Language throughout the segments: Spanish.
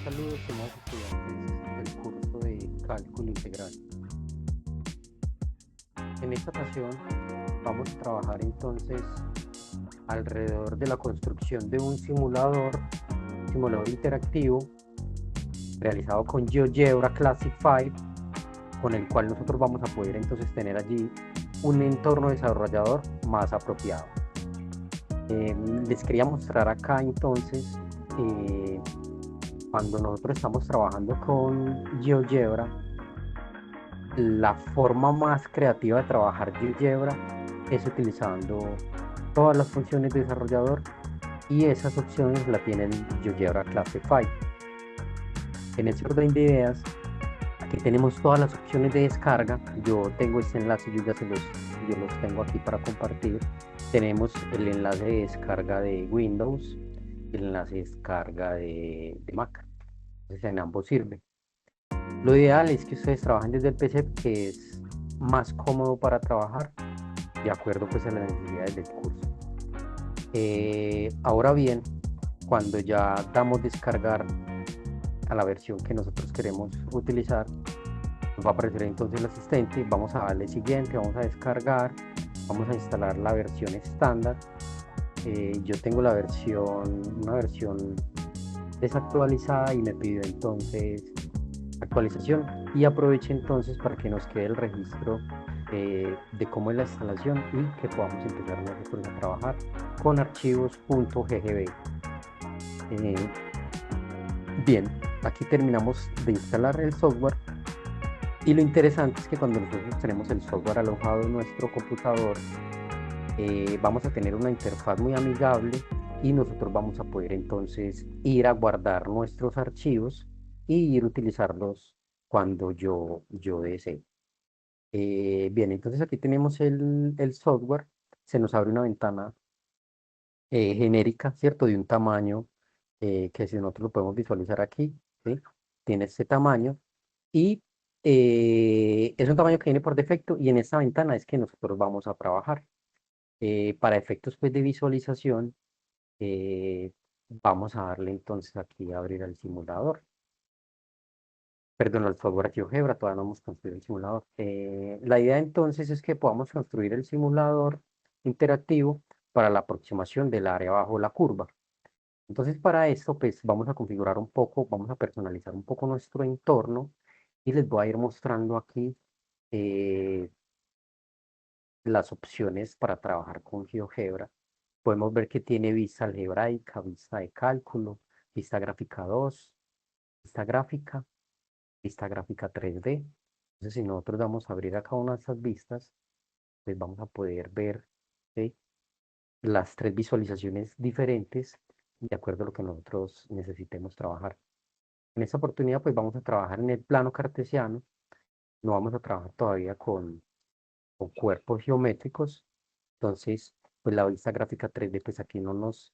Saludos, estimados estudiantes del curso de Cálculo Integral. En esta ocasión vamos a trabajar entonces alrededor de la construcción de un simulador interactivo realizado con GeoGebra Classic 5, con el cual nosotros vamos a poder entonces tener allí un entorno desarrollador más apropiado. Les quería mostrar acá entonces cuando nosotros estamos trabajando con GeoGebra, la forma más creativa de trabajar GeoGebra es utilizando todas las funciones de desarrollador, y esas opciones la tienen GeoGebra Classify. En este orden de ideas, aquí tenemos todas las opciones de descarga. Yo tengo este enlace, yo los tengo aquí para compartir. Tenemos el enlace de descarga de Windows y el enlace de descarga de Mac. Entonces en ambos sirve. Lo ideal es que ustedes trabajen desde el PC, que es más cómodo para trabajar de acuerdo pues a las necesidades del curso. Ahora bien, cuando ya damos descargar a la versión que nosotros queremos utilizar, nos va a aparecer entonces el asistente. Vamos a darle siguiente, vamos a descargar, vamos a instalar la versión estándar. Yo tengo una versión desactualizada y me pidió entonces actualización, y aproveche entonces para que nos quede el registro de cómo es la instalación y que podamos empezar nosotros a trabajar con archivos .ggb. Bien, aquí terminamos de instalar el software, y lo interesante es que cuando nosotros tenemos el software alojado en nuestro computador, vamos a tener una interfaz muy amigable, y nosotros vamos a poder entonces ir a guardar nuestros archivos y ir a utilizarlos cuando yo desee. Bien, entonces aquí tenemos el software. Se nos abre una ventana genérica, ¿cierto? De un tamaño que si nosotros lo podemos visualizar aquí, ¿sí? Tiene este tamaño, y es un tamaño que viene por defecto, y en esta ventana es que nosotros vamos a trabajar. Para efectos pues, de visualización, vamos a darle entonces aquí a abrir el simulador. Perdón, el software GeoGebra, todavía no hemos construido el simulador. La idea entonces es que podamos construir el simulador interactivo para la aproximación del área bajo la curva. Entonces, para esto, pues vamos a configurar un poco, vamos a personalizar un poco nuestro entorno, y les voy a ir mostrando aquí eh, las opciones para trabajar con GeoGebra. Podemos ver que tiene vista algebraica, vista de cálculo, vista gráfica 2, vista gráfica, vista gráfica 3D. Entonces, si nosotros vamos a abrir acá una de estas vistas, pues vamos a poder ver, ¿sí?, las tres visualizaciones diferentes de acuerdo a lo que nosotros necesitemos trabajar. En esta oportunidad, pues vamos a trabajar en el plano cartesiano. No vamos a trabajar todavía con cuerpos geométricos. Entonces, pues la vista gráfica 3D, pues aquí no nos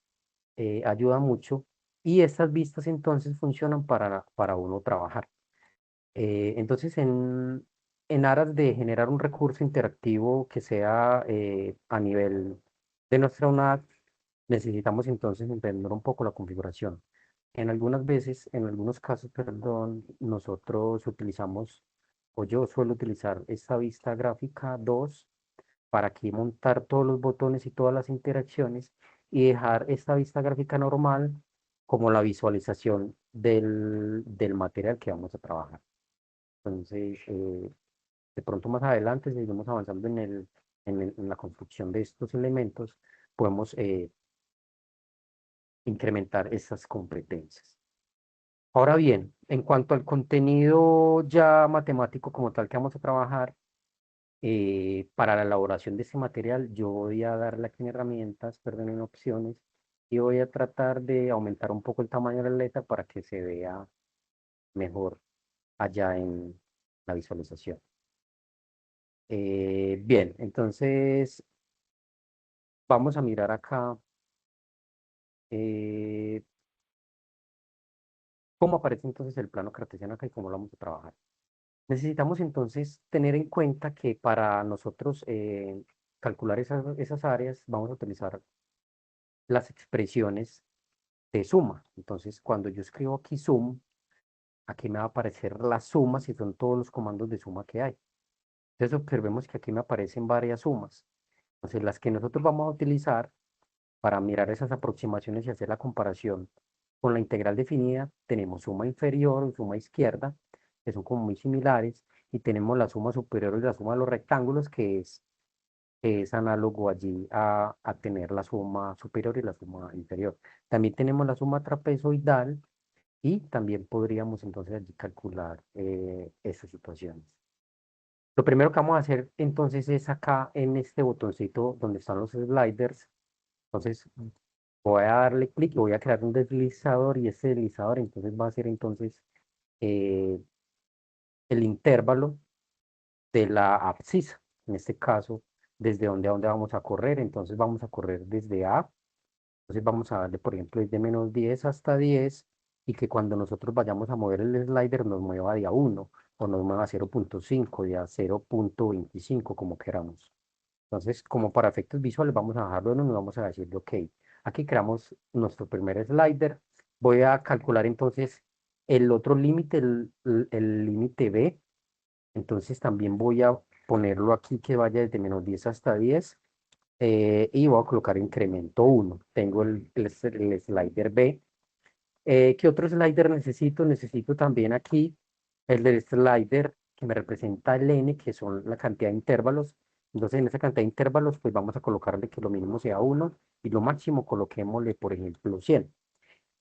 ayuda mucho. Y estas vistas entonces funcionan para uno trabajar. Entonces, en aras de generar un recurso interactivo que sea a nivel de nuestra unidad, necesitamos entonces entender un poco la configuración. En algunos casos, perdón, nosotros utilizamos, o yo suelo utilizar esta vista gráfica 2 para aquí montar todos los botones y todas las interacciones, y dejar esta vista gráfica normal como la visualización del material que vamos a trabajar. Entonces, de pronto más adelante, si seguimos avanzando en la construcción de estos elementos, podemos incrementar estas competencias. Ahora bien, en cuanto al contenido ya matemático como tal que vamos a trabajar, para la elaboración de este material, yo voy a darle aquí en herramientas, perdón, en opciones, y voy a tratar de aumentar un poco el tamaño de la letra para que se vea mejor allá en la visualización. Bien, entonces vamos a mirar acá eh, cómo aparece entonces el plano cartesiano acá y cómo lo vamos a trabajar. Necesitamos entonces tener en cuenta que para nosotros calcular esas áreas vamos a utilizar las expresiones de suma. Entonces, cuando yo escribo aquí sum, aquí me va a aparecer la suma, si son todos los comandos de suma que hay. Entonces observemos que aquí me aparecen varias sumas. Entonces las que nosotros vamos a utilizar para mirar esas aproximaciones y hacer la comparación con la integral definida, tenemos suma inferior o suma izquierda, que son como muy similares, y tenemos la suma superior y la suma de los rectángulos, que es análogo allí a tener la suma superior y la suma inferior. También tenemos la suma trapezoidal y también podríamos entonces allí calcular esas situaciones. Lo primero que vamos a hacer entonces es acá en este botoncito donde están los sliders. Entonces voy a darle clic y voy a crear un deslizador, y ese deslizador entonces va a ser entonces eh, el intervalo de la abscisa. En este caso, desde dónde a dónde vamos a correr. Entonces vamos a correr desde A. Entonces vamos a darle, por ejemplo, desde -10 hasta 10, y que cuando nosotros vayamos a mover el slider nos mueva de a 1 o nos mueva a 0,5, de a 0,25, como queramos. Entonces, como para efectos visuales, vamos a bajarlo en 1 y vamos a decirle OK. Aquí creamos nuestro primer slider. Voy a calcular entonces el otro límite, el límite B. Entonces también voy a ponerlo aquí que vaya desde -10 hasta 10, y voy a colocar incremento 1. Tengo el slider B. ¿Qué otro slider necesito? Necesito también aquí el del slider que me representa el n, que son la cantidad de intervalos. Entonces, en esa cantidad de intervalos, pues vamos a colocarle que lo mínimo sea 1 y lo máximo coloquémosle, por ejemplo, 100.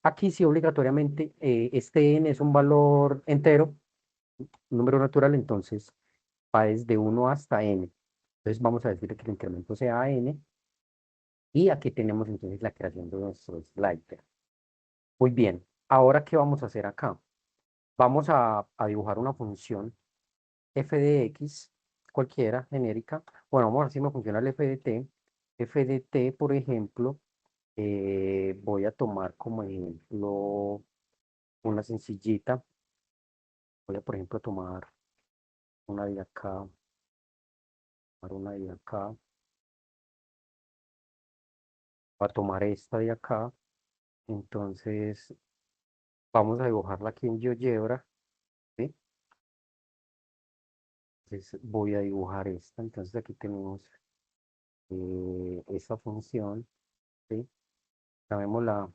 Aquí sí, obligatoriamente, este n es un valor entero, un número natural, entonces va desde 1 hasta n. Entonces, vamos a decirle que el incremento sea n, y aquí tenemos entonces la creación de nuestro slider. Muy bien, ahora, ¿qué vamos a hacer acá? Vamos a dibujar una función f de x, cualquiera, genérica. Bueno, vamos a ver si me funciona el f de t. F de t, por ejemplo, voy a tomar como ejemplo una sencillita. Voy a, por ejemplo, tomar una de acá, tomar una de acá. Voy a tomar esta de acá. Entonces, vamos a dibujarla aquí en GeoGebra, ¿sí? Entonces, voy a dibujar esta. Entonces, aquí tenemos esta función, ¿sí? Llamémosla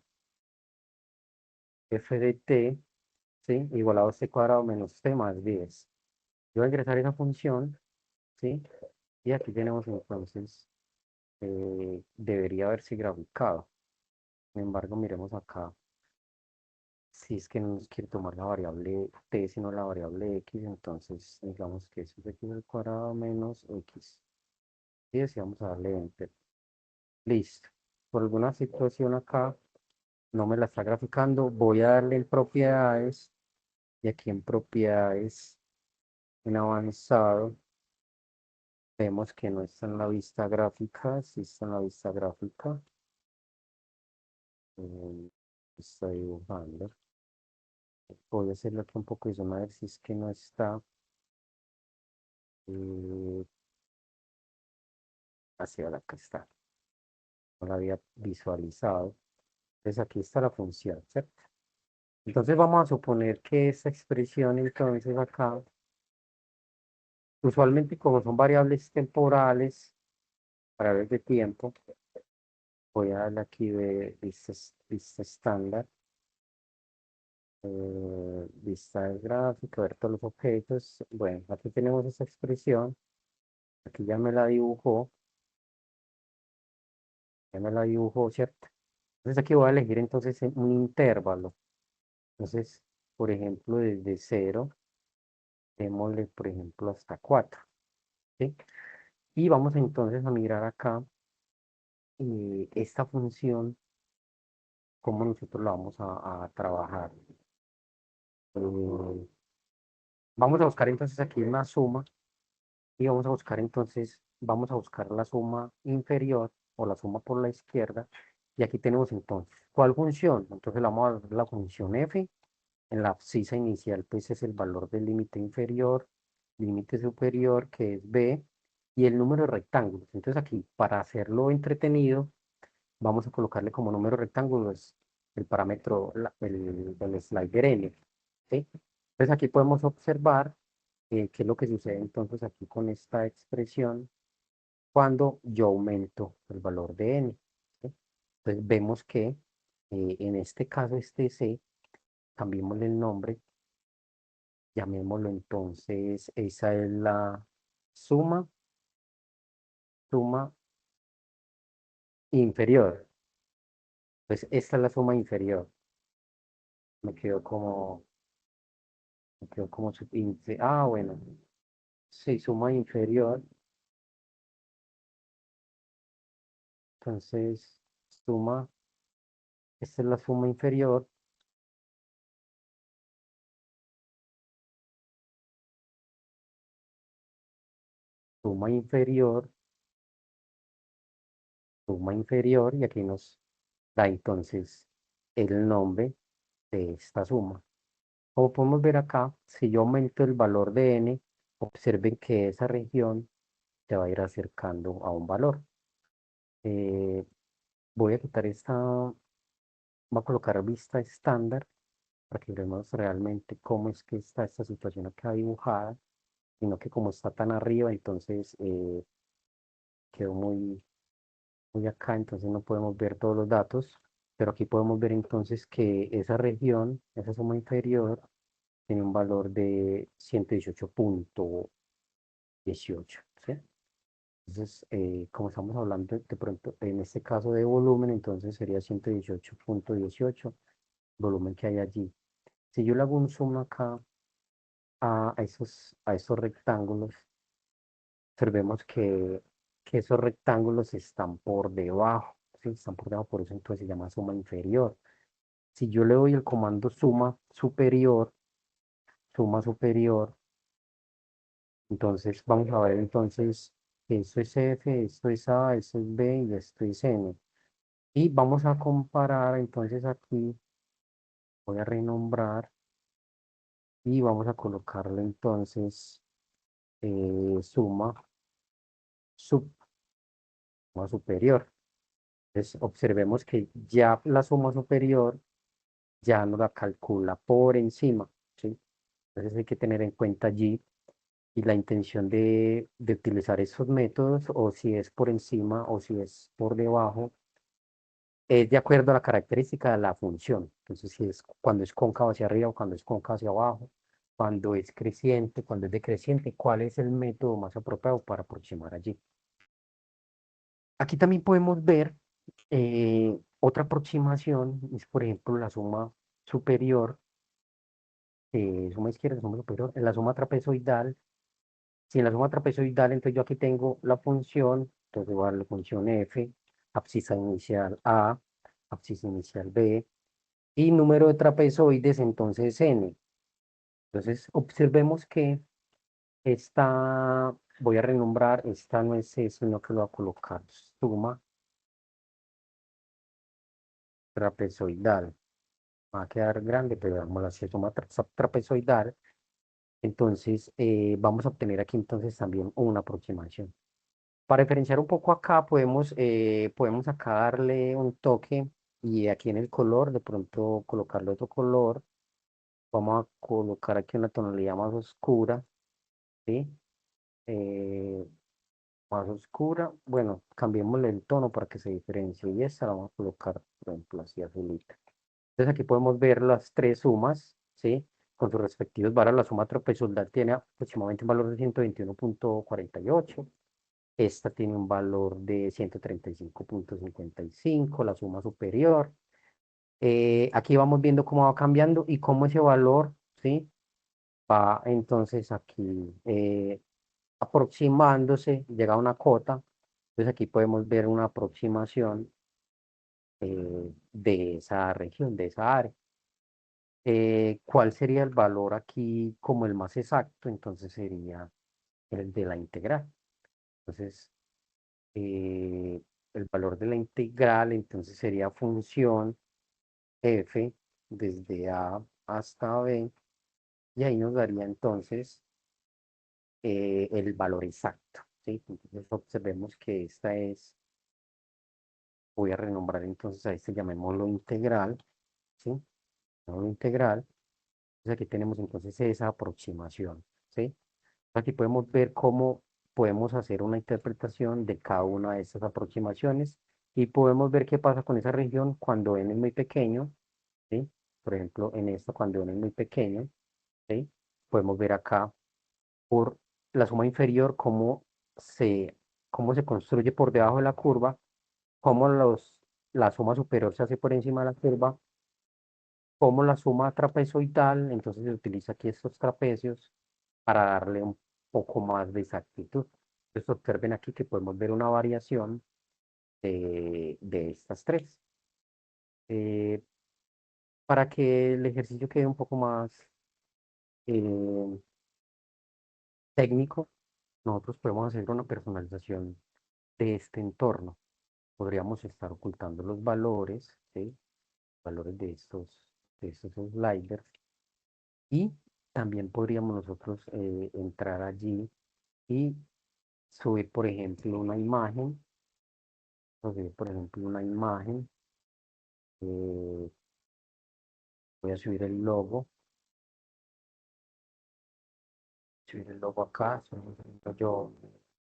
f de t, ¿sí? Igualado a c cuadrado menos t más 10. Yo voy a ingresar esa función, ¿sí? Y aquí tenemos entonces, debería haberse graficado. Sin embargo, miremos acá. Si es que no nos quiere tomar la variable t, sino la variable x, entonces digamos que eso es x al cuadrado menos x. Y así vamos a darle enter. Listo. Por alguna situación acá no me la está graficando. Voy a darle en propiedades. Y aquí en propiedades, en avanzado, vemos que no está en la vista gráfica. Sí está en la vista gráfica. eh, Está dibujando. Voy a hacerlo aquí un poco de zoom a ver si es que no está. eh, Hacia la que está. No la había visualizado. Entonces aquí está la función, ¿cierto? Entonces vamos a suponer que esta expresión, entonces acá, usualmente como son variables temporales, variables de tiempo, voy a darle aquí de vista estándar, vista de gráfico, ver todos los objetos. Bueno, aquí tenemos esa expresión, aquí ya me la dibujó, ¿cierto? Entonces aquí voy a elegir entonces un intervalo. Entonces, por ejemplo, desde 0, démosle, por ejemplo, hasta 4, ¿sí? Y vamos entonces a mirar acá esta función, cómo nosotros la vamos a trabajar. Eh, Vamos a buscar entonces aquí una suma, y vamos a buscar la suma inferior o la suma por la izquierda. Y aquí tenemos entonces, ¿cuál función? Entonces le vamos a dar la función f. En la abscisa inicial, pues es el valor del límite inferior, límite superior, que es b, y el número de rectángulos. Entonces aquí, para hacerlo entretenido, vamos a colocarle como número de rectángulos el parámetro, el slider n, ¿sí? Entonces aquí podemos observar qué es lo que sucede entonces aquí con esta expresión cuando yo aumento el valor de n. ¿Sí? Entonces vemos que en este caso este c, cambiémosle el nombre, llamémoslo entonces, esa es la suma, suma inferior. Pues esta es la suma inferior. Me quedó como, bueno, sí, suma inferior. Entonces, suma, esta es la suma inferior, suma inferior, suma inferior, y aquí nos da entonces el nombre de esta suma. Como podemos ver acá, si yo aumento el valor de n, observen que esa región se va a ir acercando a un valor. Eh, Voy a quitar esta, voy a colocar vista estándar para que veamos realmente cómo es que está esta situación acá dibujada, sino que como está tan arriba, entonces quedó muy acá, entonces no podemos ver todos los datos, pero aquí podemos ver entonces que esa región, esa suma inferior, tiene un valor de 118.18, ¿sí? Entonces, como estamos hablando de pronto, en este caso de volumen, entonces sería 118.18, volumen que hay allí. Si yo le hago un zoom acá a esos rectángulos, observemos que esos rectángulos están por debajo, ¿sí? Están por debajo, por eso entonces se llama suma inferior. Si yo le doy el comando suma superior, entonces vamos a ver entonces esto es F, esto es A, esto es B y esto es N. Y vamos a comparar entonces aquí, voy a renombrar y vamos a colocarle entonces suma, sub, suma superior. Entonces observemos que ya la suma superior ya nos la calcula por encima, ¿sí? Entonces hay que tener en cuenta allí y la intención de utilizar esos métodos, o si es por encima o si es por debajo, es de acuerdo a la característica de la función. Entonces, si es cuando es cóncavo hacia arriba o cuando es cóncavo hacia abajo, cuando es creciente, cuando es decreciente, cuál es el método más apropiado para aproximar allí. Aquí también podemos ver otra aproximación, es por ejemplo la suma superior, suma izquierda, suma superior, en la suma trapezoidal. Si en la suma trapezoidal, entonces yo aquí tengo la función, entonces voy a dar la función f, abscisa inicial a, abscisa inicial b, y número de trapezoides, entonces n. Entonces observemos que esta, voy a renombrar, esta no es eso, sino que lo voy a colocar suma trapezoidal. Va a quedar grande, pero vamos a hacer suma trapezoidal. Entonces vamos a obtener aquí entonces también una aproximación. Para diferenciar un poco acá, podemos acá darle un toque y aquí en el color, de pronto colocarle otro color. Vamos a colocar aquí una tonalidad más oscura, ¿sí? Eh, Más oscura. Bueno, cambiémosle el tono para que se diferencie y esta la vamos a colocar, por ejemplo, así azulita. Entonces aquí podemos ver las tres sumas, ¿sí? Con sus respectivos valores. La suma trapezoidal tiene aproximadamente un valor de 121.48. Esta tiene un valor de 135.55, la suma superior. Aquí vamos viendo cómo va cambiando y cómo ese valor, ¿sí? Va entonces aquí aproximándose, llega a una cota. Entonces aquí podemos ver una aproximación de esa región, de esa área. ¿Cuál sería el valor aquí como el más exacto? Entonces sería el de la integral. Entonces, el valor de la integral, entonces sería función f desde a hasta b, y ahí nos daría entonces el valor exacto, ¿sí? Entonces observemos que esta es, voy a renombrar entonces a este, llamémoslo integral, ¿sí? Llamémoslo integral. Entonces aquí tenemos entonces esa aproximación, ¿sí? Aquí podemos ver cómo podemos hacer una interpretación de cada una de estas aproximaciones y podemos ver qué pasa con esa región cuando n es muy pequeño, ¿sí? Por ejemplo, en esto cuando n es muy pequeño, ¿sí? Podemos ver acá por la suma inferior se, cómo se construye por debajo de la curva, cómo la suma superior se hace por encima de la curva, cómo la suma trapezoidal, entonces se utiliza aquí estos trapecios para darle un poco más de exactitud. Entonces observen aquí que podemos ver una variación de estas tres. Eh, para que el ejercicio quede un poco más eh, técnico, nosotros podemos hacer una personalización de este entorno. Podríamos estar ocultando los valores, ¿sí? Valores de estos sliders. Y también podríamos nosotros entrar allí y subir, por ejemplo, una imagen. Subir, por ejemplo, una imagen. eh, Voy a subir el logo. Subir el logo acá. Yo,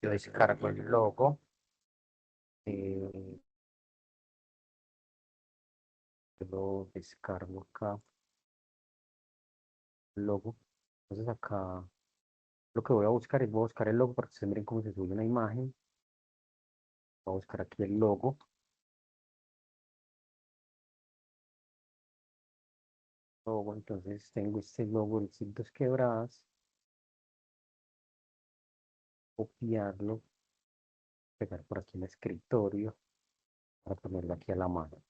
yo descargo el logo. eh, yo lo descargo acá, el logo. Entonces acá lo que voy a buscar es voy a buscar el logo para que ustedes miren cómo se sube una imagen. Voy a buscar aquí el logo. Entonces tengo este logo de Cintas Quebradas. Copiarlo, pegar por aquí en el escritorio para ponerlo aquí a la mano.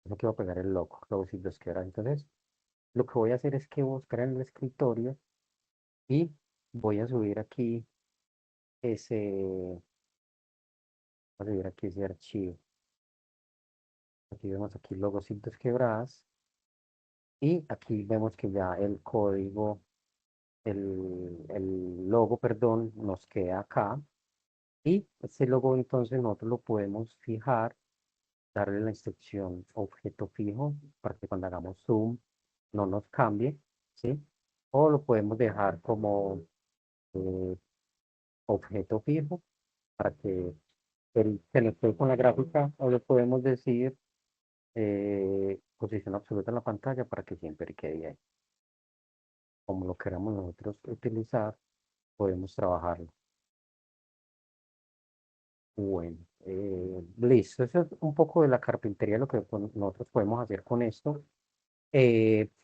Entonces aquí voy a pegar el logo Cintas Quebradas. Entonces lo que voy a hacer es que voy a buscar en el escritorio y voy a subir aquí ese, voy a subir aquí ese archivo. Aquí vemos aquí logo Cintas Quebradas y aquí vemos que ya el código, el logo, perdón, nos queda acá. Y este logo entonces nosotros lo podemos fijar, darle la instrucción objeto fijo para que cuando hagamos zoom no nos cambie, ¿sí? O lo podemos dejar como eh, objeto fijo para que se nos quede con la gráfica, o le podemos decir posición absoluta en la pantalla para que siempre quede ahí. Como lo queramos nosotros utilizar, podemos trabajarlo. Bueno, listo. Eso es un poco de la carpintería, lo que nosotros podemos hacer con esto.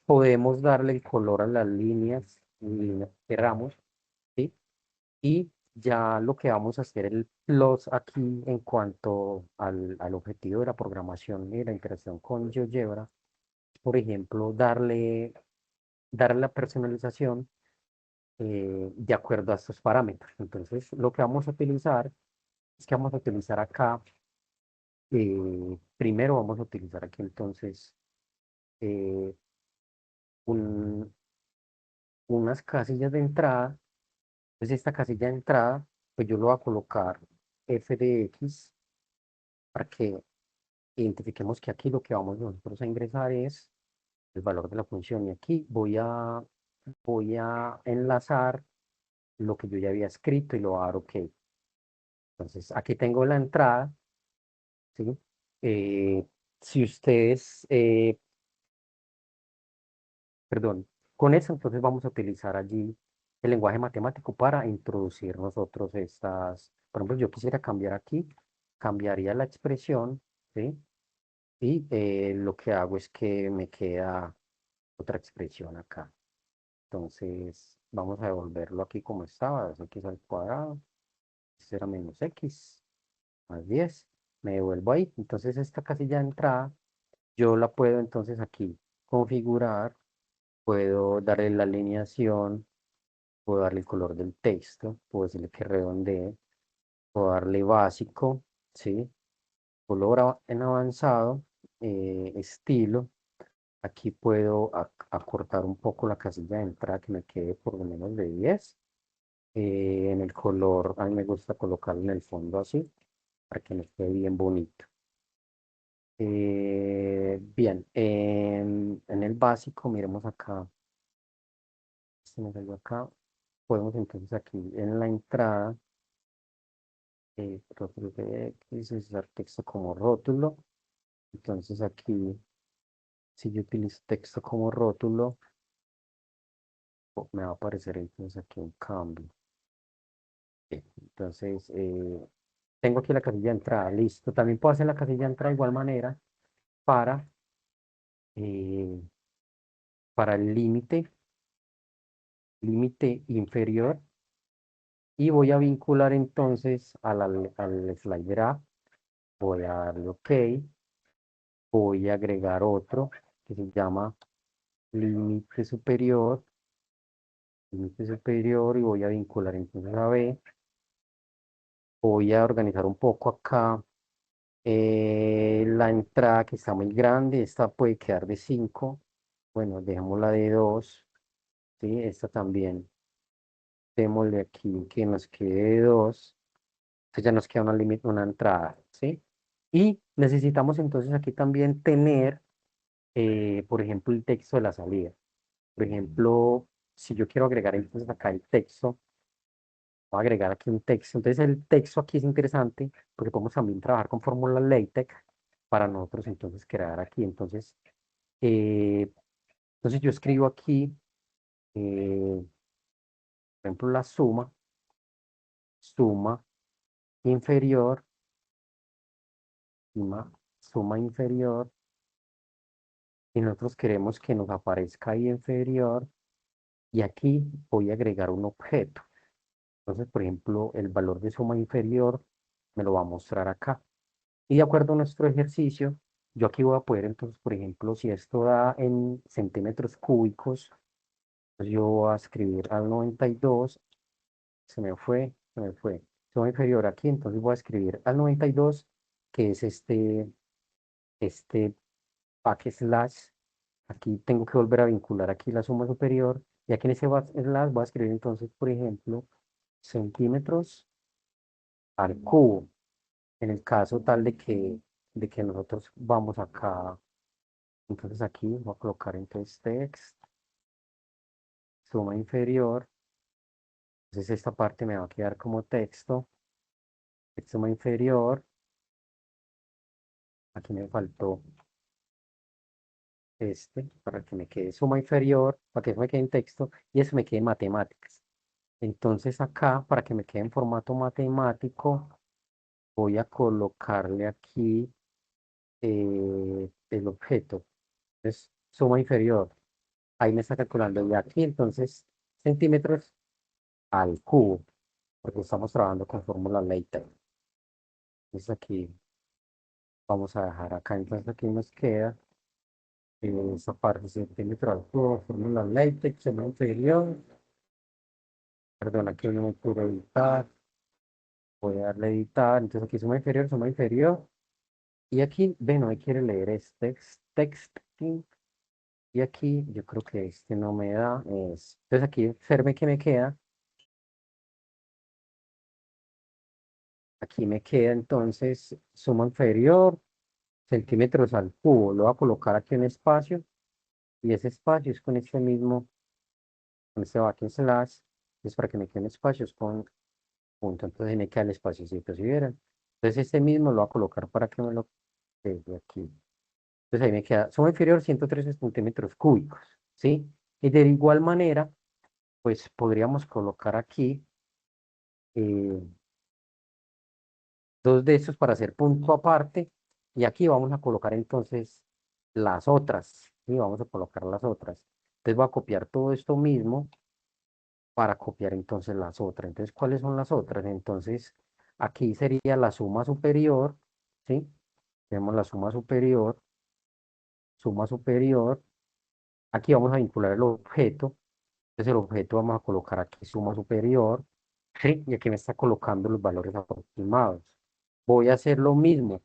Podemos darle el color a las líneas que queramos, ¿sí? Y ya lo que vamos a hacer el plus aquí en cuanto al objetivo de la programación y la interacción con GeoGebra, por ejemplo, darle la personalización de acuerdo a estos parámetros. Entonces, lo que vamos a utilizar es que vamos a utilizar acá, primero vamos a utilizar aquí entonces eh, un- unas casillas de entrada. Entonces, esta casilla de entrada, pues yo lo voy a colocar f de x para que identifiquemos que aquí lo que vamos nosotros a ingresar es el valor de la función. Y aquí voy a enlazar lo que yo ya había escrito y lo voy a dar OK. Entonces, aquí tengo la entrada, ¿sí? Eh, si ustedes, perdón, con eso entonces vamos a utilizar allí el lenguaje matemático para introducir nosotros estas, por ejemplo, yo quisiera cambiar aquí, cambiaría la expresión, ¿sí? Y lo que hago es que me queda otra expresión acá. Entonces, vamos a devolverlo aquí como estaba, x al cuadrado, será menos x, más 10 me devuelvo ahí. Entonces, esta casilla de entrada, yo la puedo entonces aquí configurar, puedo darle la alineación, puedo darle el color del texto, puedo decirle que redondee, puedo darle básico, ¿sí? Color en avanzado, estilo. Aquí puedo acortar un poco la casilla de entrada que me quede por lo menos de 10. En el color, a mí me gusta colocarlo en el fondo así, para que me quede bien bonito. Bien, en el básico, miremos acá. se me salió acá. Podemos entonces aquí en la entrada, rótulo de X, usar texto como rótulo. Entonces aquí, si yo utilizo texto como rótulo, me va a aparecer entonces aquí un cambio. Entonces, tengo aquí la casilla de entrada, listo. También puedo hacer la casilla de entrada de igual manera para, eh, para el límite inferior. Y voy a vincular entonces al slider A. Voy a darle OK. Voy a agregar otro que se llama límite superior. Límite superior y voy a vincular entonces a B. Voy a organizar un poco acá la entrada que está muy grande. Esta puede quedar de 5. Bueno, dejémosla de 2. ¿Sí? Esta también. Démosle aquí que nos quede de 2. Entonces ya nos queda una entrada. ¿Sí? Y necesitamos entonces aquí también tener, por ejemplo, el texto de la salida. Por ejemplo, si yo quiero agregar entonces acá el texto, voy a agregar aquí un texto. Entonces el texto aquí es interesante porque podemos también trabajar con fórmulas LaTeX para nosotros entonces crear aquí. Eh, entonces yo escribo aquí, por ejemplo, la suma inferior, suma inferior, y nosotros queremos que nos aparezca ahí inferior, y aquí voy a agregar un objeto. Entonces, por ejemplo, el valor de suma inferior me lo va a mostrar acá. Y de acuerdo a nuestro ejercicio, yo aquí voy a poder, entonces, por ejemplo, si esto da en centímetros cúbicos, pues yo voy a escribir al 92. Se me fue. Suma inferior aquí, entonces voy a escribir al 92, que es este backslash. Aquí tengo que volver a vincular aquí la suma superior. Y aquí en ese backslash voy a escribir entonces, por ejemplo, centímetros al cubo. En el caso tal de que nosotros vamos acá, entonces aquí voy a colocar entonces text, suma inferior. Entonces esta parte me va a quedar como texto, suma inferior. Aquí me faltó para que me quede suma inferior, para que eso me quede en texto y eso me quede en matemáticas. Entonces acá, para que me quede en formato matemático, voy a colocarle aquí el objeto. Es suma inferior. Ahí me está calculando y aquí entonces centímetros al cubo, porque estamos trabajando con fórmula LaTeX. Entonces aquí vamos a dejar acá, entonces aquí nos queda esa parte centímetro al cubo, fórmula LaTeX, suma inferior. Perdón, aquí no me puedo editar. Voy a darle a editar. Entonces aquí suma inferior, suma inferior. Y aquí, ve, no me quiere leer es texting. Y aquí yo creo que este no me da. Entonces aquí, ferme que me queda. Aquí me queda entonces suma inferior, centímetros al cubo. Lo voy a colocar aquí en espacio. Y ese espacio es con este mismo, con este backslash. Es para que me queden espacios con punto. Entonces me queda el espacio, si vieran. Entonces este mismo lo voy a colocar para que me lo pegue aquí. Entonces ahí me queda suma inferior 113 centímetros cúbicos, ¿sí? Y de igual manera, pues podríamos colocar aquí eh, dos de estos para hacer punto aparte. Y aquí vamos a colocar entonces las otras, ¿sí? Vamos a colocar las otras. Entonces voy a copiar todo esto mismo para copiar entonces las otras. Entonces, ¿cuáles son las otras? Entonces, aquí sería la suma superior, ¿sí? Tenemos la suma superior, suma superior. Aquí vamos a vincular el objeto. Entonces el objeto vamos a colocar aquí suma superior, ¿sí? Y aquí me está colocando los valores aproximados. Voy a hacer lo mismo.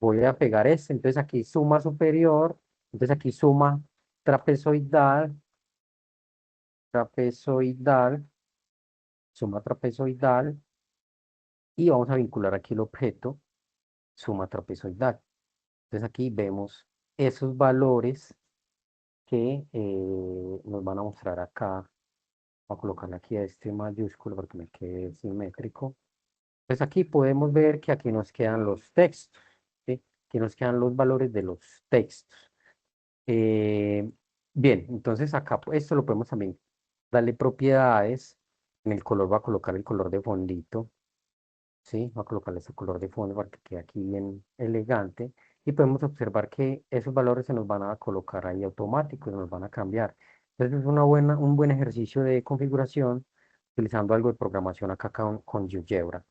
Voy a pegar este. Entonces aquí suma superior. Entonces aquí suma trapezoidal, trapezoidal, suma trapezoidal. Y vamos a vincular aquí el objeto suma trapezoidal. Entonces aquí vemos esos valores que nos van a mostrar acá Voy a colocarle aquí a este mayúsculo para que me quede simétrico. Pues aquí podemos ver que aquí nos quedan los textos, ¿sí? Aquí nos quedan los valores de los textos. Eh, Bien, entonces acá esto lo podemos también darle propiedades. En el color va a colocar el color de fondito, ¿sí? Va a colocarle ese color de fondo para que quede aquí bien elegante. Y podemos observar que esos valores se nos van a colocar ahí automáticos, se nos van a cambiar. Entonces es un buen ejercicio de configuración utilizando algo de programación acá con GeoGebra.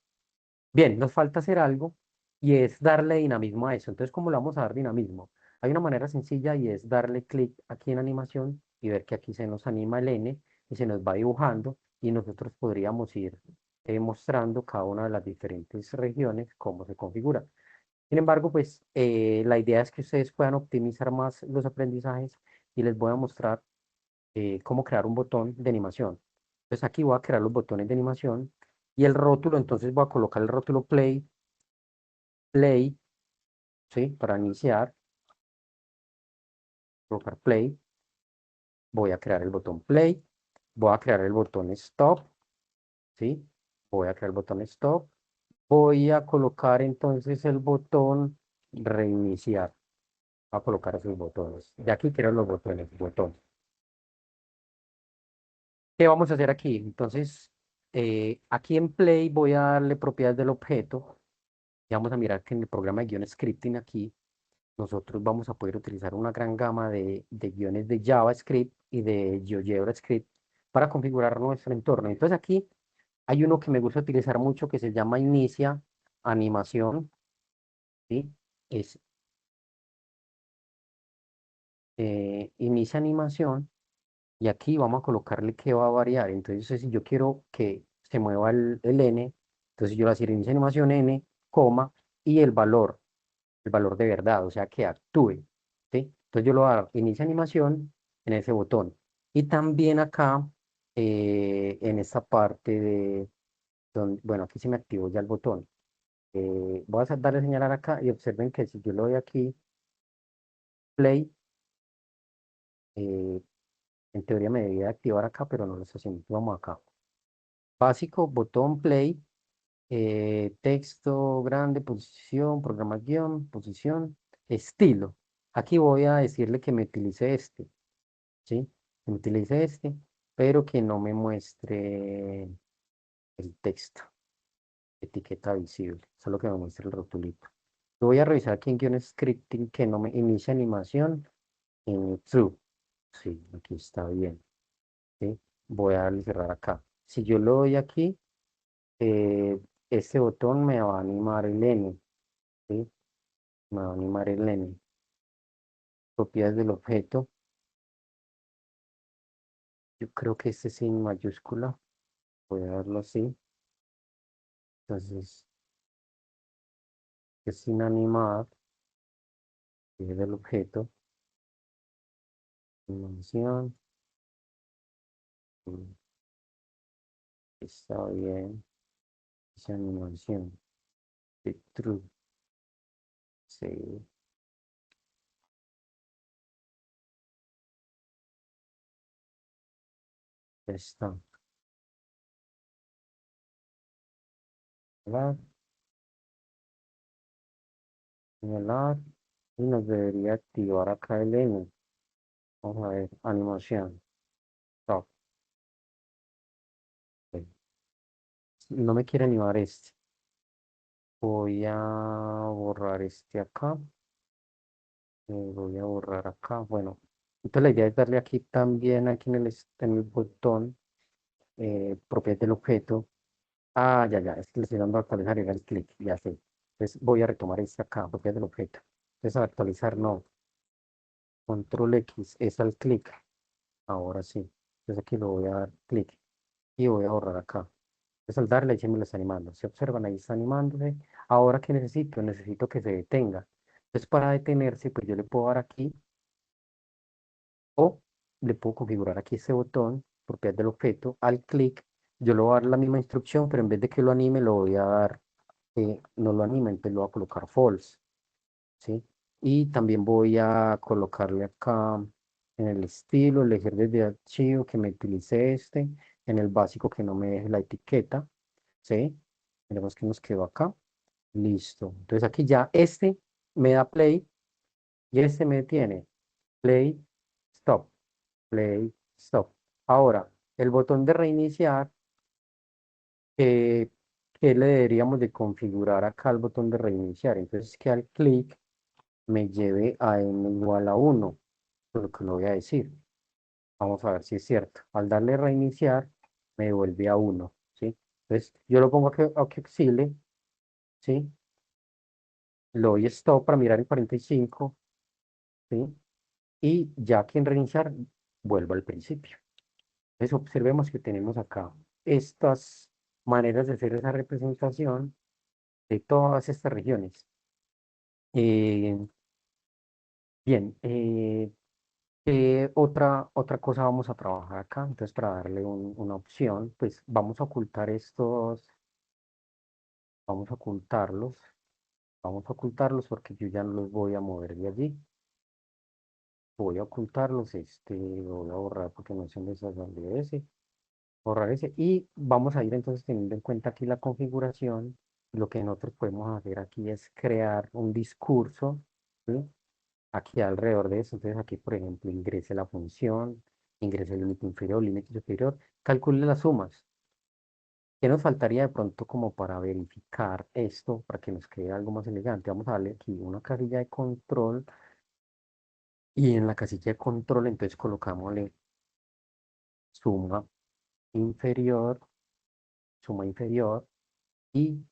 Bien, nos falta hacer algo y es darle dinamismo a eso. Entonces, ¿cómo le vamos a dar dinamismo? Hay una manera sencilla y es darle clic aquí en animación y ver que aquí se nos anima el N y se nos va dibujando y nosotros podríamos ir mostrando cada una de las diferentes regiones cómo se configura. Sin embargo, pues la idea es que ustedes puedan optimizar más los aprendizajes y les voy a mostrar cómo crear un botón de animación. Entonces aquí voy a crear los botones de animación y el rótulo, entonces voy a colocar el rótulo play, ¿sí? Para iniciar, colocar play, voy a crear el botón play, voy a crear el botón stop, ¿sí? Voy a crear el botón stop, voy a colocar entonces el botón reiniciar, voy a colocar esos botones. De aquí quiero los botones, botón. ¿Qué vamos a hacer aquí? Entonces, aquí en play voy a darle propiedades del objeto. Y vamos a mirar que en el programa de guión scripting aquí, nosotros vamos a poder utilizar una gran gama de guiones de JavaScript y de GeoGebra Script para configurar nuestro entorno. Entonces aquí hay uno que me gusta utilizar mucho que se llama Inicia Animación, ¿sí? Es Inicia Animación y aquí vamos a colocarle que va a variar. Entonces si yo quiero que se mueva el N, entonces yo le voy a decir Inicia Animación N, coma, y el valor de verdad, o sea, que actúe, ¿sí? Entonces yo lo voy a dar inicia animación en ese botón. Y también acá, en esta parte de, donde, bueno, aquí se me activó ya el botón. Voy a darle a señalar acá y observen que si yo le doy aquí play, eh, en teoría me debería activar acá, pero no lo está haciendo. Vamos acá. Básico, botón play, texto grande, posición, programa guión, posición, estilo. Aquí voy a decirle que me utilice este, ¿sí? Que me utilice este, pero que no me muestre el texto, etiqueta visible, solo que me muestre el rotulito. Yo voy a revisar aquí en guión scripting que no me inicie animación en true. Sí, aquí está bien, ¿sí? Voy a darle cerrar acá. Si yo lo doy aquí, este botón me va a animar el N, ¿sí? Me va a animar el N. Propiedades del objeto. Yo creo que este es sin mayúscula. Voy a darlo así. Entonces, es sin animar. Es del objeto. Animación. mm, Está bien. Esa animación. De true. Sí, ya está. Señalar, señalar. Y nos debería activar acá el N. Vamos a ver. Animación. Stop. Ok. No me quiere animar este. Voy a borrar este acá. Voy a borrar acá. Bueno, entonces la idea es darle aquí también, aquí en el botón, propiedad del objeto. Ah, ya, es que le estoy dando a actualizar y dar clic, ya sé. Entonces voy a retomar este acá, propiedad del objeto. Entonces actualizar no, control X es al clic. Ahora sí. Entonces aquí lo voy a dar clic y voy a borrar acá. Entonces al darle ya me lo está animando. Se observan, ahí está animándose. Ahora, ¿qué necesito? Necesito que se detenga. Entonces para detenerse, pues yo le puedo dar aquí o le puedo configurar aquí este botón, propiedad del objeto, al clic, yo le voy a dar la misma instrucción, pero en vez de que lo anime, lo voy a dar, no lo anime, entonces lo voy a colocar false, ¿sí? Y también voy a colocarle acá en el estilo, elegir desde archivo, que me utilice este, en el básico que no me deje la etiqueta, ¿sí? Miremos que nos quedó acá. Listo. Entonces aquí ya este me da play y este me detiene. Play, stop, play, stop. Ahora, el botón de reiniciar, eh, ¿qué le deberíamos de configurar acá al botón de reiniciar? Entonces que al clic me lleve a n igual a 1, lo que lo voy a decir. Vamos a ver si es cierto. Al darle reiniciar, me devuelve a 1, ¿sí? Entonces, yo lo pongo a que oscile, ¿sí? Lo doy stop para mirar el 45, ¿sí? Y ya que en reiniciar, vuelvo al principio. Entonces, observemos que tenemos acá estas maneras de hacer esa representación de todas estas regiones. Eh, bien, otra cosa vamos a trabajar acá? Entonces, para darle una opción, pues vamos a ocultar estos. Vamos a ocultarlos. Vamos a ocultarlos porque yo ya no los voy a mover de allí. Voy a ocultarlos. Voy a borrar porque no se me de ese. Borrar ese. Y vamos a ir entonces teniendo en cuenta aquí la configuración. Lo que nosotros podemos hacer aquí es crear un discurso, ¿sí? Aquí alrededor de eso. Entonces aquí, por ejemplo, ingrese la función, ingrese el límite inferior, límite superior, calcule las sumas. ¿Qué nos faltaría de pronto como para verificar esto, para que nos quede algo más elegante? Vamos a darle aquí una casilla de control y en la casilla de control entonces colocámosle suma inferior, suma inferior y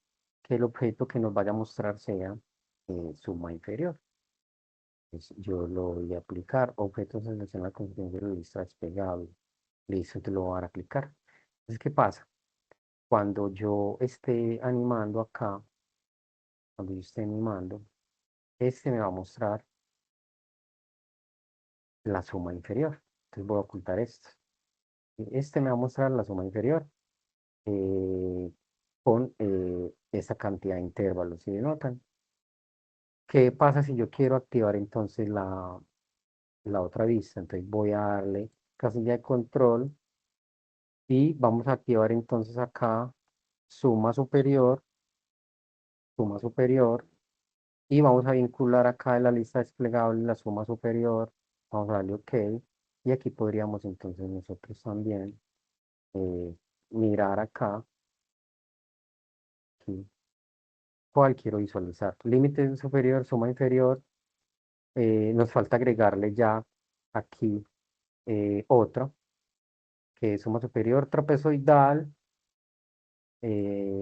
que el objeto que nos vaya a mostrar sea suma inferior. Entonces, yo lo voy a aplicar, objeto selecciona la consecuencia de la lista desplegable. Listo, te lo voy a dar a aplicar. Entonces, ¿qué pasa? Cuando yo esté animando acá, cuando yo esté animando, este me va a mostrar la suma inferior. Entonces voy a ocultar esto. Y este me va a mostrar la suma inferior con esta cantidad de intervalos. ¿Sí notan? ¿Qué pasa si yo quiero activar entonces la otra vista? Entonces voy a darle casilla de control y vamos a activar entonces acá suma superior, suma superior y vamos a vincular acá en la lista desplegable la suma superior. Vamos a darle OK y aquí podríamos entonces nosotros también eh, mirar acá, aquí, cuál quiero visualizar. Límite superior, suma inferior. Nos falta agregarle ya aquí otra, que es suma superior trapezoidal.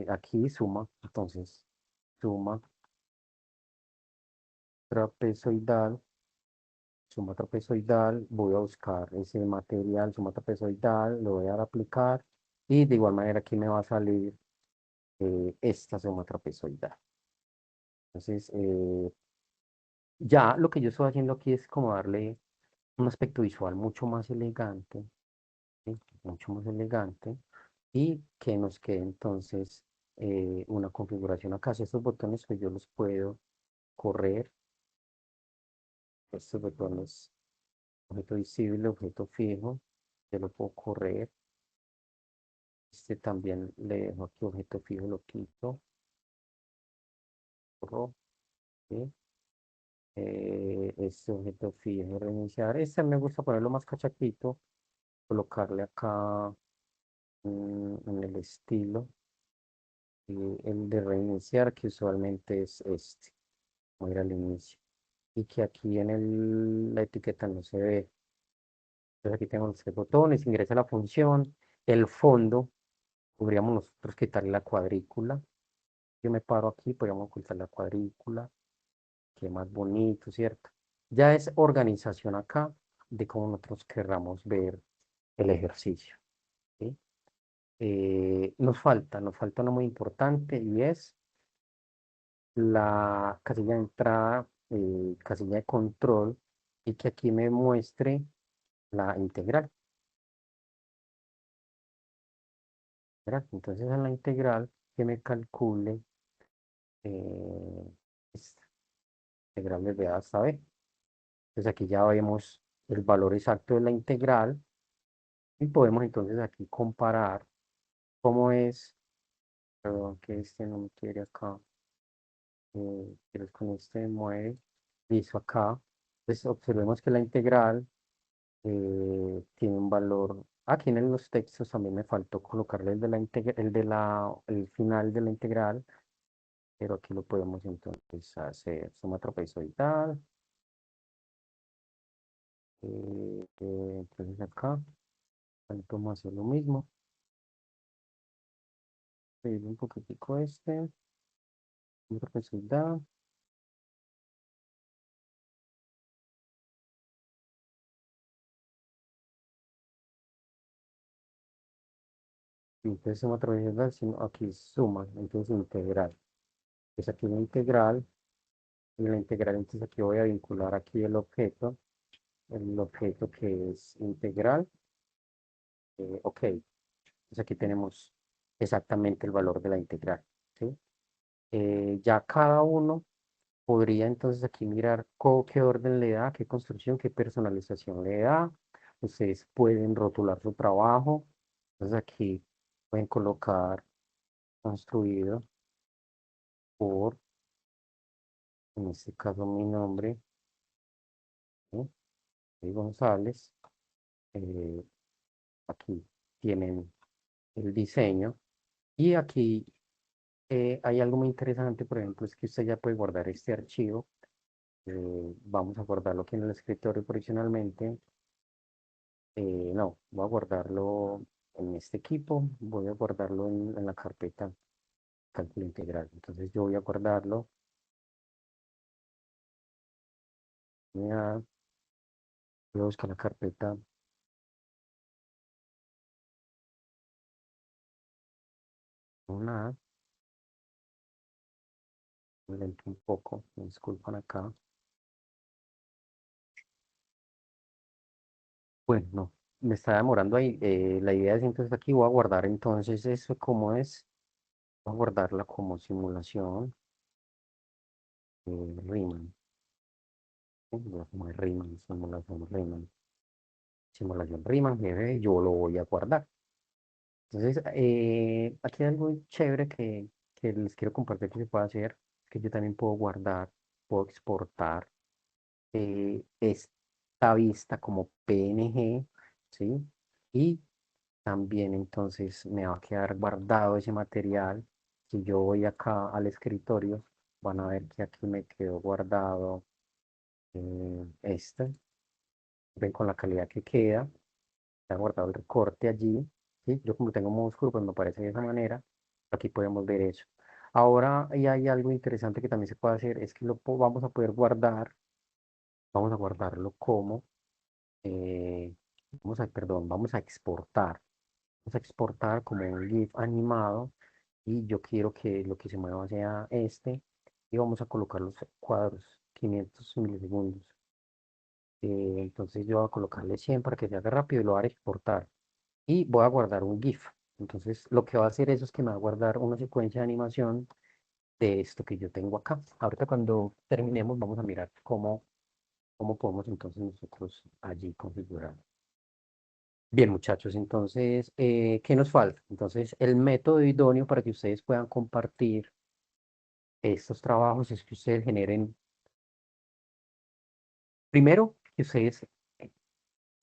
Aquí suma, entonces, suma trapezoidal, suma trapezoidal. Voy a buscar ese material, suma trapezoidal, lo voy a dar a aplicar. Y de igual manera aquí me va a salir esta suma trapezoidal. Entonces, ya lo que yo estoy haciendo aquí es como darle un aspecto visual mucho más elegante, ¿sí? Mucho más elegante, y que nos quede entonces una configuración acá. Si estos botones pues yo los puedo correr, estos botones, objeto visible, objeto fijo, yo lo puedo correr. Este también le dejo aquí objeto fijo, lo quito, corro, ¿sí? Este objeto fijo, reiniciar. Este me gusta ponerlo más cachaquito, colocarle acá en el estilo, y el de reiniciar, que usualmente es este, voy a ir al inicio, y que aquí en la etiqueta no se ve. Entonces aquí tengo los tres botones, ingresa la función, el fondo, podríamos nosotros quitarle la cuadrícula. Yo me paro aquí, podríamos ocultar la cuadrícula, que más bonito, ¿cierto? Ya es organización acá de cómo nosotros querramos ver el ejercicio, ¿sí? Nos falta uno muy importante y es la casilla de entrada, casilla de control, y que aquí me muestre la integral, ¿verdad? Entonces en la integral que me calcule esta integral desde A hasta B. Entonces aquí ya vemos el valor exacto de la integral Y podemos entonces aquí comparar cómo es, perdón, que este no me quiere acá, pero con este mueve, listo acá. Entonces observemos que la integral tiene un valor, aquí en los textos también me faltó colocarle el final de la integral, pero aquí lo podemos entonces hacer suma trapezoidal, entonces acá, vamos a hacer lo mismo, pedir un poquitico suma trapezoidal, y entonces suma trapezoidal, sino aquí suma, entonces integral. Pues aquí la integral, y la integral, entonces aquí voy a vincular aquí el objeto que es integral, ok, entonces aquí tenemos exactamente el valor de la integral, ¿sí? Ya cada uno podría entonces aquí mirar qué orden le da, qué construcción, qué personalización le da. Ustedes pueden rotular su trabajo. Entonces aquí pueden colocar construido por, en este caso mi nombre, ¿sí? Soy González. Eh, Aquí tienen el diseño. Y aquí hay algo muy interesante, por ejemplo, es que usted ya puede guardar este archivo. Vamos a guardarlo aquí en el escritorio provisionalmente. No, voy a guardarlo en este equipo, voy a guardarlo en la carpeta cálculo integral. Entonces yo voy a guardarlo, voy a buscar la carpeta, una, me lento un poco, me disculpan acá. Bueno, no, me está demorando ahí. La idea es entonces aquí voy a guardar entonces eso como es, voy a guardarla como simulación, Riemann, ¿sí? Como es Riemann, simulación Riemann, simulación Riemann, yo lo voy a guardar. Entonces, aquí hay algo chévere que les quiero compartir que se puede hacer, que yo también puedo guardar, puedo exportar esta vista como PNG, ¿sí? Y también entonces me va a quedar guardado ese material. Si yo voy acá al escritorio, van a ver que aquí me quedó guardado este. Ven con la calidad que queda. Está guardado el recorte allí, ¿sí? Yo como tengo modo oscuro, pues me parece de esa manera. Aquí podemos ver eso. Ahora, y hay algo interesante que también se puede hacer, es que vamos a poder guardar, vamos a guardarlo como, eh, perdón, vamos a exportar. Vamos a exportar como un GIF animado y yo quiero que lo que se mueva sea este y vamos a colocar los cuadros, 500 milisegundos. Entonces yo voy a colocarle 100 para que se haga rápido y lo voy a exportar. Y voy a guardar un GIF. Entonces, lo que va a hacer eso es que me va a guardar una secuencia de animación de esto que yo tengo acá. Ahorita cuando terminemos vamos a mirar cómo podemos entonces nosotros allí configurar. Bien, muchachos, entonces, ¿qué nos falta? Entonces, el método idóneo para que ustedes puedan compartir estos trabajos es que ustedes generen, primero, que ustedes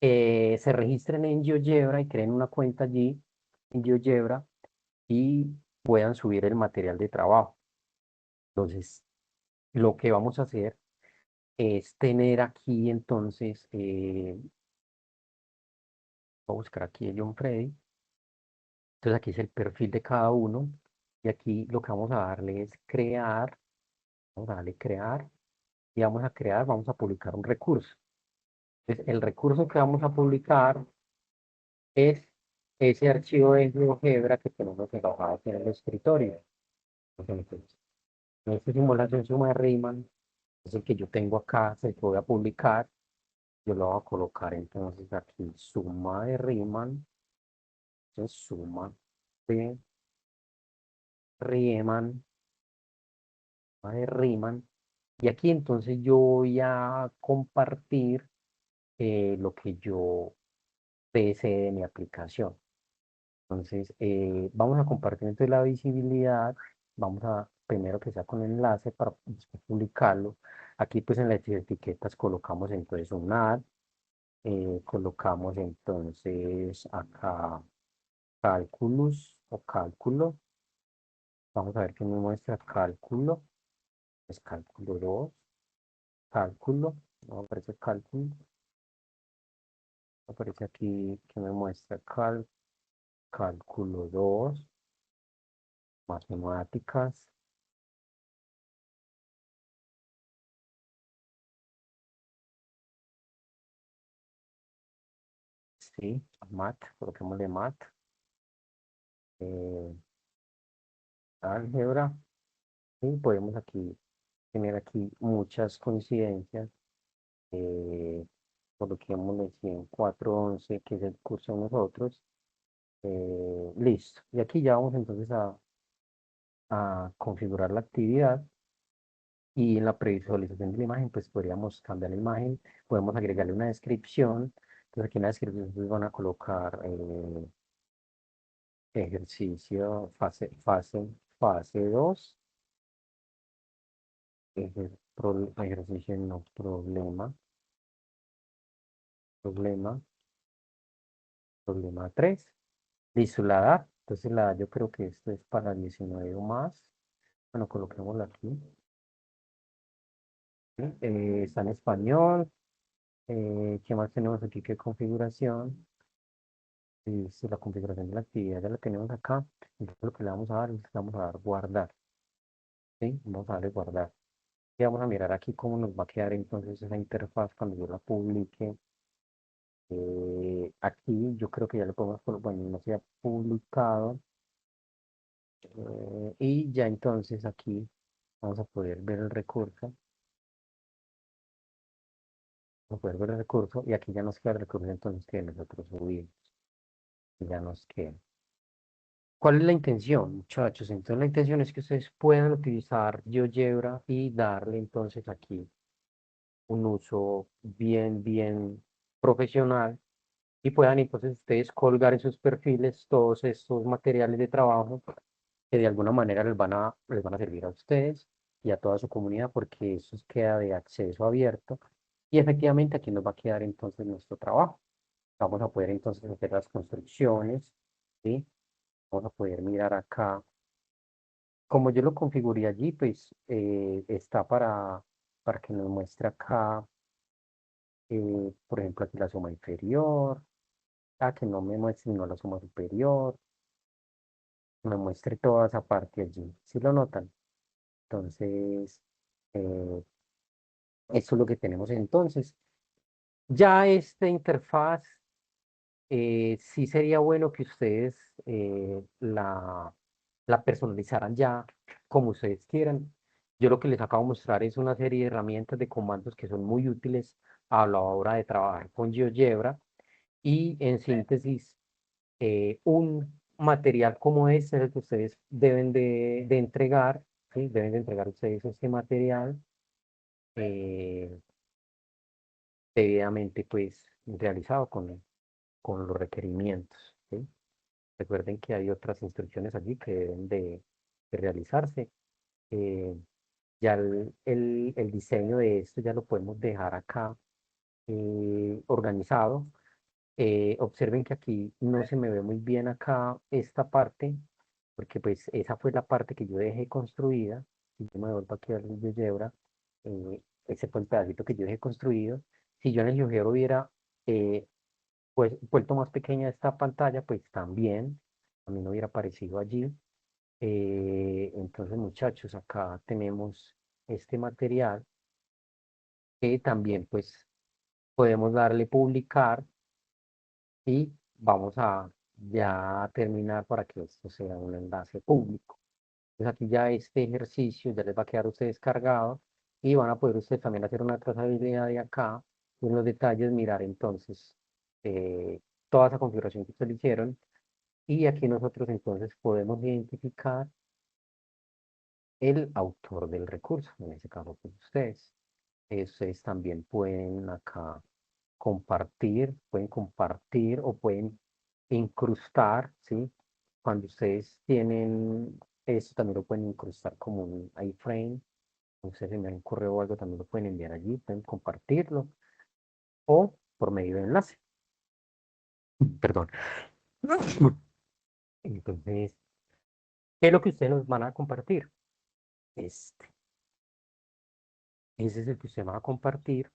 se registren en GeoGebra y creen una cuenta allí en GeoGebra y puedan subir el material de trabajo. Entonces, lo que vamos a hacer es tener aquí entonces, voy a buscar aquí a John Freddy. Entonces aquí es el perfil de cada uno y aquí lo que vamos a darle es crear, vamos a darle crear y vamos a crear, vamos a publicar un recurso. Entonces el recurso que vamos a publicar es ese archivo de GeoGebra que tenemos trabajado aquí en el escritorio. Entonces, en esta simulación suma de Riemann es el que yo tengo acá, se lo voy a publicar. Yo lo voy a colocar entonces aquí, suma de Riemann, entonces suma de Riemann, suma de Riemann, y aquí entonces yo voy a compartir lo que yo PC de mi aplicación. Entonces, vamos a compartir entonces la visibilidad. Vamos a, primero que sea con enlace para después publicarlo. Aquí pues en las etiquetas colocamos entonces un ad, colocamos entonces acá cálculos o cálculo. Vamos a ver qué me muestra cálculo. Es cálculo 2 cálculo. No aparece cálculo. Aparece aquí que me muestra cálculo 2 matemáticas. Sí, mat, coloquémosle mat. eh, álgebra. Y podemos aquí tener aquí muchas coincidencias. Eh, Coloquémosle 10411 que es el curso de nosotros. Listo. Y aquí ya vamos entonces a configurar la actividad. Y en la previsualización de la imagen, pues podríamos cambiar la imagen, podemos agregarle una descripción. Entonces aquí en la descripción ustedes van a colocar ejercicio, fase 2 ejercicio no problema 3. Listo, la edad. Entonces la edad yo creo que esto es para 19 o más. Bueno, coloquémosla aquí. ¿Sí? Está en español. ¿Qué más tenemos aquí? ¿Qué configuración? Listo, la configuración de la actividad ya la tenemos acá. Entonces lo que le vamos a dar es le vamos a dar guardar. ¿Sí? Vamos a darle guardar. Y vamos a mirar aquí cómo nos va a quedar entonces esa interfaz cuando yo la publique. Aquí yo creo que ya lo podemos, bueno, no se ha publicado. Y ya entonces aquí vamos a poder ver el recurso. Vamos a poder ver el recurso y aquí ya nos queda el recurso entonces que nosotros subimos. Ya nos queda. ¿Cuál es la intención, muchachos? Entonces la intención es que ustedes puedan utilizar GeoGebra y darle entonces aquí un uso bien profesional y puedan entonces ustedes colgar en sus perfiles todos estos materiales de trabajo que de alguna manera les van a servir a ustedes y a toda su comunidad porque eso queda de acceso abierto y efectivamente aquí nos va a quedar entonces nuestro trabajo. Vamos a poder entonces hacer las construcciones, ¿sí? Vamos a poder mirar acá. Como yo lo configuré allí, pues está para que nos muestre acá, por ejemplo, aquí la suma inferior, que no me muestre sino la suma superior, me muestre toda esa parte allí. ¿Sí lo notan? Entonces, eh, eso es lo que tenemos entonces. Ya esta interfaz, sí sería bueno que ustedes la personalizaran ya como ustedes quieran. Yo lo que les acabo de mostrar es una serie de herramientas de comandos que son muy útiles a la hora de trabajar con GeoGebra y en síntesis, un material como este es el que ustedes deben de entregar, ¿sí? Deben de entregar ustedes este material eh, debidamente pues realizado con los requerimientos, ¿sí? Recuerden que hay otras instrucciones allí que deben de realizarse. Eh, ya el diseño de esto ya lo podemos dejar acá organizado. Observen que aquí no se me ve muy bien acá esta parte, porque pues esa fue la parte que yo dejé construida. Si yo me vuelvo aquí al GeoGebra, ese fue el pedacito que yo dejé construido. Si yo en el GeoGebra hubiera eh, pues vuelto más pequeña esta pantalla, pues también a mí no hubiera aparecido allí. Entonces, muchachos, acá tenemos este material que también pues podemos darle publicar y vamos a ya terminar para que esto sea un enlace público. Entonces aquí ya este ejercicio ya les va a quedar a ustedes cargado y van a poder ustedes también hacer una trazabilidad de acá y en los detalles mirar entonces eh, toda esa configuración que ustedes hicieron y aquí nosotros entonces podemos identificar el autor del recurso, en este caso pues ustedes. Ustedes también pueden acá pueden compartir o pueden incrustar, ¿sí? Cuando ustedes tienen esto, también lo pueden incrustar como un iframe. Entonces, enviar un correo o algo, también lo pueden enviar allí, pueden compartirlo o por medio de enlace. Perdón. Entonces, ¿qué es lo que ustedes nos van a compartir? Este. Ese es el que usted va a compartir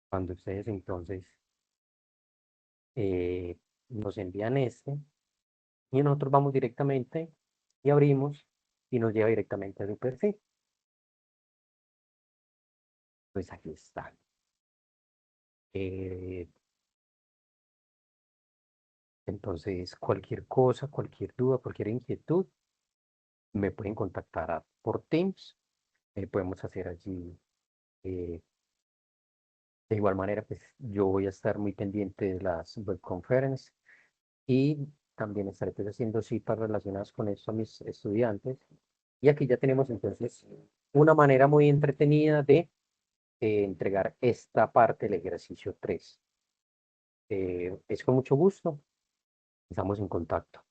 cuando ustedes entonces eh, nos envían este y nosotros vamos directamente y abrimos y nos lleva directamente a su perfil. Pues aquí está. Eh, entonces, cualquier cosa, cualquier duda, cualquier inquietud, me pueden contactar por Teams. Podemos hacer allí. eh, de igual manera, pues yo voy a estar muy pendiente de las web conferences y también estaré pues, haciendo citas relacionadas con esto a mis estudiantes. Y aquí ya tenemos entonces una manera muy entretenida de entregar esta parte del ejercicio 3. Es con mucho gusto, estamos en contacto.